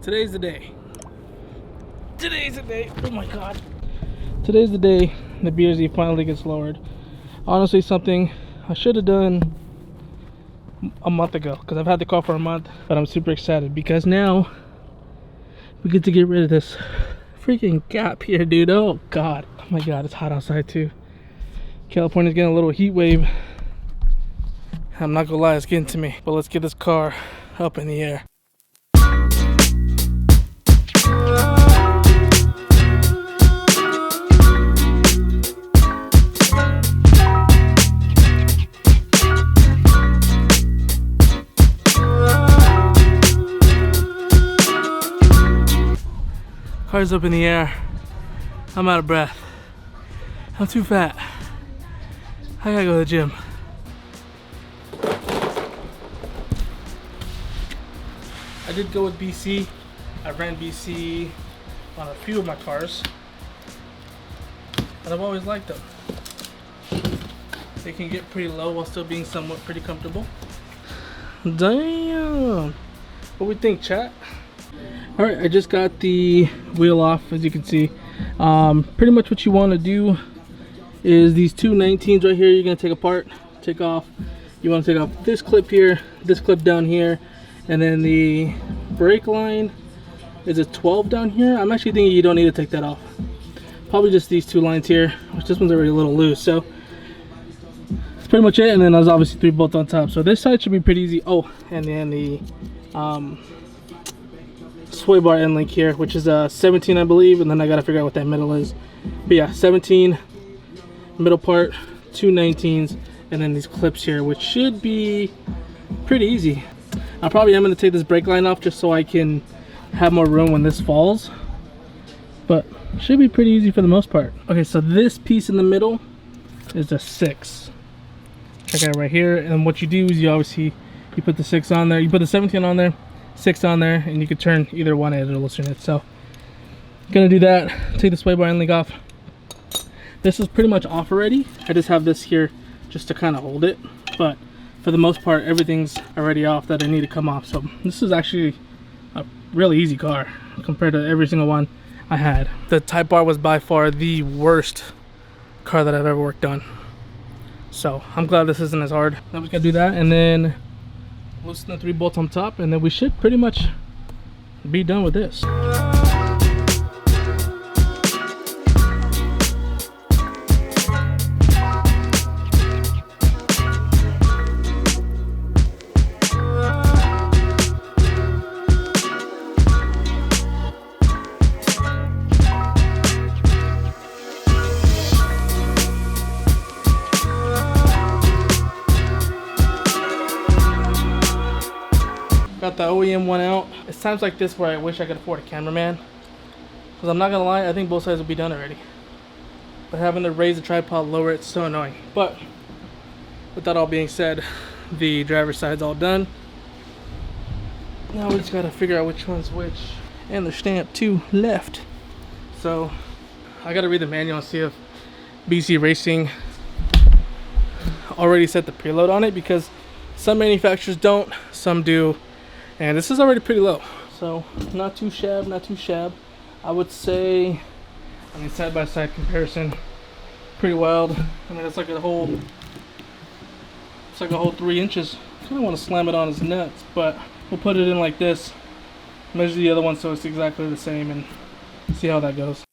Today's the day. Today's the day. Oh my god. Today's the day the BRZ finally gets lowered. Honestly, something I should have done a month ago, because I've had the car for a month, but I'm super excited because now we get to get rid of this freaking gap here, dude. Oh god. Oh my god, it's hot outside too. California's getting a little heat wave. I'm not gonna lie, it's getting to me. But let's get this car up in the air. Car's up in the air. I'm out of breath. I'm too fat. I gotta go to the gym. I did go with BC. I ran BC on a few of my cars, and I've always liked them. They can get pretty low while still being somewhat pretty comfortable. Damn! What we think, chat? Alright, I just got the wheel off, as you can see. Pretty much what you want to do is these two 19s right here, you're going to take apart, take off. You want to take off this clip here, this clip down here, and then the brake line is a 12 down here. I'm actually thinking you don't need to take that off. Probably just these two lines here, which this one's already a little loose. So that's pretty much it, and then there's obviously 3 bolts on top. So this side should be pretty easy. Oh, and then the sway bar end link here, which is a 17 I believe, and then I gotta figure out what that middle is. But yeah, 17 middle part, 2 19s, and then these clips here, which should be pretty easy. I probably am gonna take this brake line off just so I can have more room when this falls, but should be pretty easy for the most part. Okay, so this piece in the middle is a 6. Check it out right here, and what you do is you put the 6 on there, you put the 17 on there, 6 on there, and you can turn either one end or loosen it. So gonna do that. Take the sway bar end link off. This is pretty much off already. I just have this here just to kind of hold it, but for the most part everything's already off that I need to come off. So this is actually a really easy car compared to every single one I had. The Type R was by far the worst car that I've ever worked on, so I'm glad this isn't as hard. Now we gotta do that and then loosen the 3 bolts on top, and then we should pretty much be done with this. Got the OEM one out. It's times like this where I wish I could afford a cameraman, because I'm not gonna lie, I think both sides will be done already. But having to raise the tripod lower, it's so annoying. But with that all being said, the driver's side's all done. Now we just gotta figure out which one's which, and there's stamp 2 left. So I gotta read the manual and see if BC Racing already set the preload on it, because some manufacturers don't, some do. And this is already pretty low, so not too shabby, not too shabby. I would say, I mean, side by side comparison, pretty wild. I mean, it's like a whole 3 inches. I kind of want to slam it on his nuts, but we'll put it in like this, measure the other one so it's exactly the same, and see how that goes.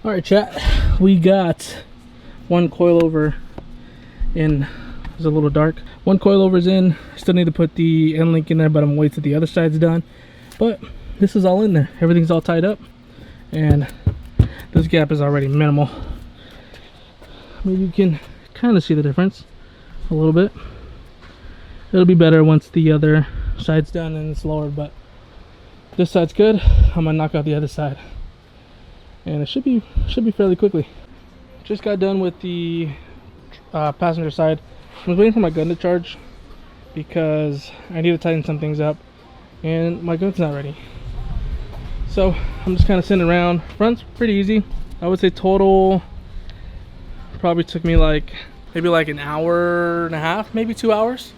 All right, chat. We got one coilover in. It's a little dark. One coilover's in. Still need to put the end link in there, but I'm waiting till the other side's done. But this is all in there. Everything's all tied up, and this gap is already minimal. Maybe you can kind of see the difference a little bit. It'll be better once the other side's done and it's lowered, but this side's good. I'm gonna knock out the other side, and it should be fairly quickly. Just got done with the passenger side. I was waiting for my gun to charge because I need to tighten some things up, and my gun's not ready. So I'm just kind of sitting around. Front's pretty easy. I would say total probably took me maybe like an hour and a half, maybe 2 hours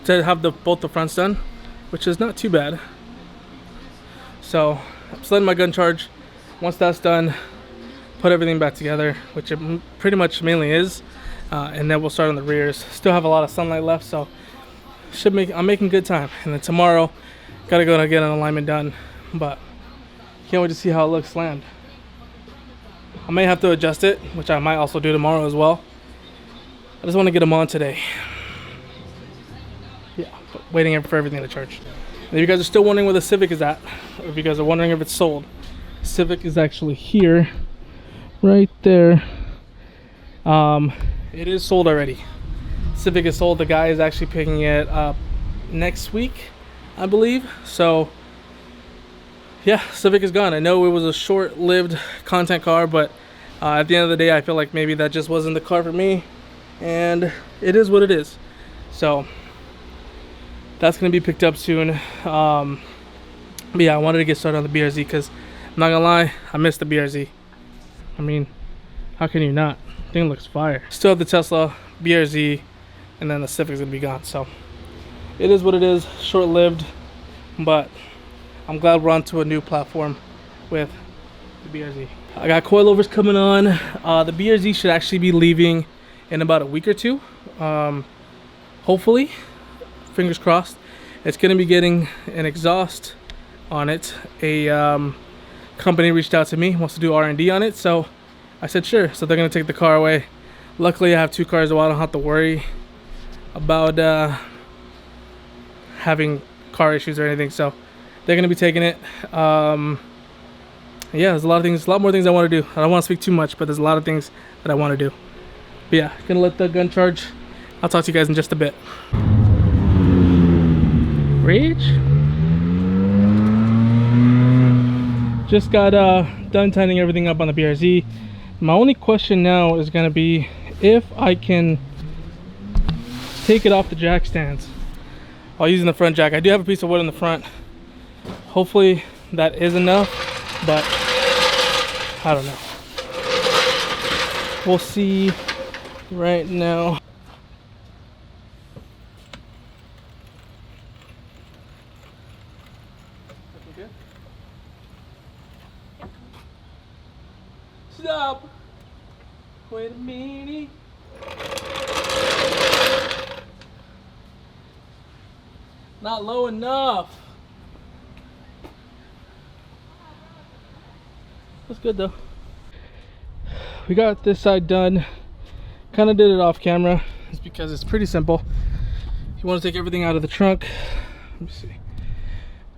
to have both the fronts done, which is not too bad. So I'm just letting my gun charge. Once that's done, put everything back together, which it pretty much mainly is, and then we'll start on the rears. Still have a lot of sunlight left, so I'm making good time. And then tomorrow, gotta go and get an alignment done, but can't wait to see how it looks land. I may have to adjust it, which I might also do tomorrow as well. I just want to get them on today. Yeah, but waiting for everything to charge. And if you guys are still wondering where the Civic is at, or if you guys are wondering if it's sold, Civic is actually here, right there. It is sold already. Civic is sold. The guy is actually picking it up next week, I believe. So yeah, Civic is gone. I know it was a short-lived content car, but at the end of the day, I feel like maybe that just wasn't the car for me, and it is what it is. So that's gonna be picked up soon. But yeah, I wanted to get started on the BRZ because I'm not gonna lie, I missed the BRZ. I mean, how can you not? Thing looks fire. Still have the Tesla, BRZ, and then the Civic's gonna be gone. So it is what it is. Short-lived, but I'm glad we're onto a new platform with the BRZ. I got coilovers coming on. The BRZ should actually be leaving in about a week or two. Hopefully, fingers crossed. It's gonna be getting an exhaust on it. A company reached out to me, wants to do R&D on it, so I said sure. So they're gonna take the car away. Luckily, I have two cars, so I don't have to worry about having car issues or anything. So they're gonna be taking it. Yeah, there's a lot more things I want to do. I don't want to speak too much, but there's a lot of things that I want to do. But yeah, gonna let the gun charge. I'll talk to you guys in just a bit. Reach. Just got done tightening everything up on the BRZ. My only question now is gonna be if I can take it off the jack stands while using the front jack. I do have a piece of wood in the front. Hopefully that is enough, but I don't know. We'll see right now. Looking good? Stop! Wait a minute. Not low enough. That's good though. We got this side done. Kind of did it off camera. It's because it's pretty simple. You want to take everything out of the trunk. Let me see.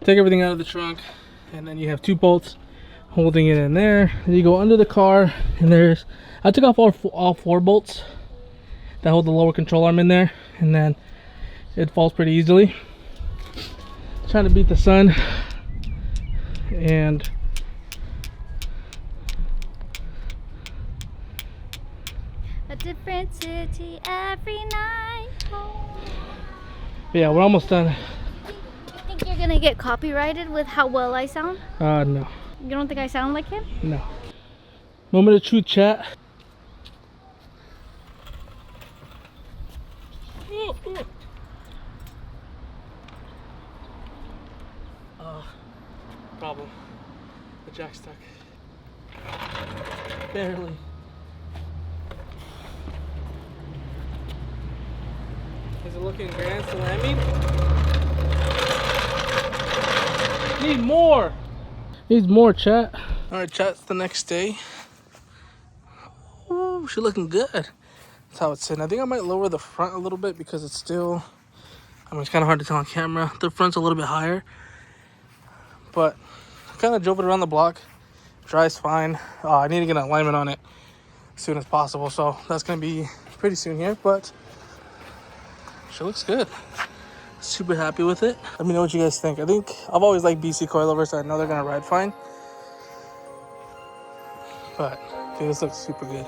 Take everything out of the trunk, and then you have two bolts holding it in there. Then you go under the car, and I took off all four bolts that hold the lower control arm in there, and then it falls pretty easily. Trying to beat the sun, and a different city every night. But yeah, we're almost done. You think you're gonna get copyrighted with how well I sound? No. You don't think I sound like him? No. Moment of truth, chat. Problem. The jack's stuck. Barely. Is it looking grand salami? Need more! Needs more, chat. Alright, chat, it's the next day. Ooh, she's looking good. That's how it's sitting. I think I might lower the front a little bit because it's still, I mean, it's kind of hard to tell on camera. The front's a little bit higher. But I kind of drove it around the block. Dries fine. I need to get an alignment on it as soon as possible. So that's going to be pretty soon here. But she looks good. Super happy with it. Let me know what you guys think. I think I've always liked BC coilovers, so I know they're going to ride fine. But I think this looks super good.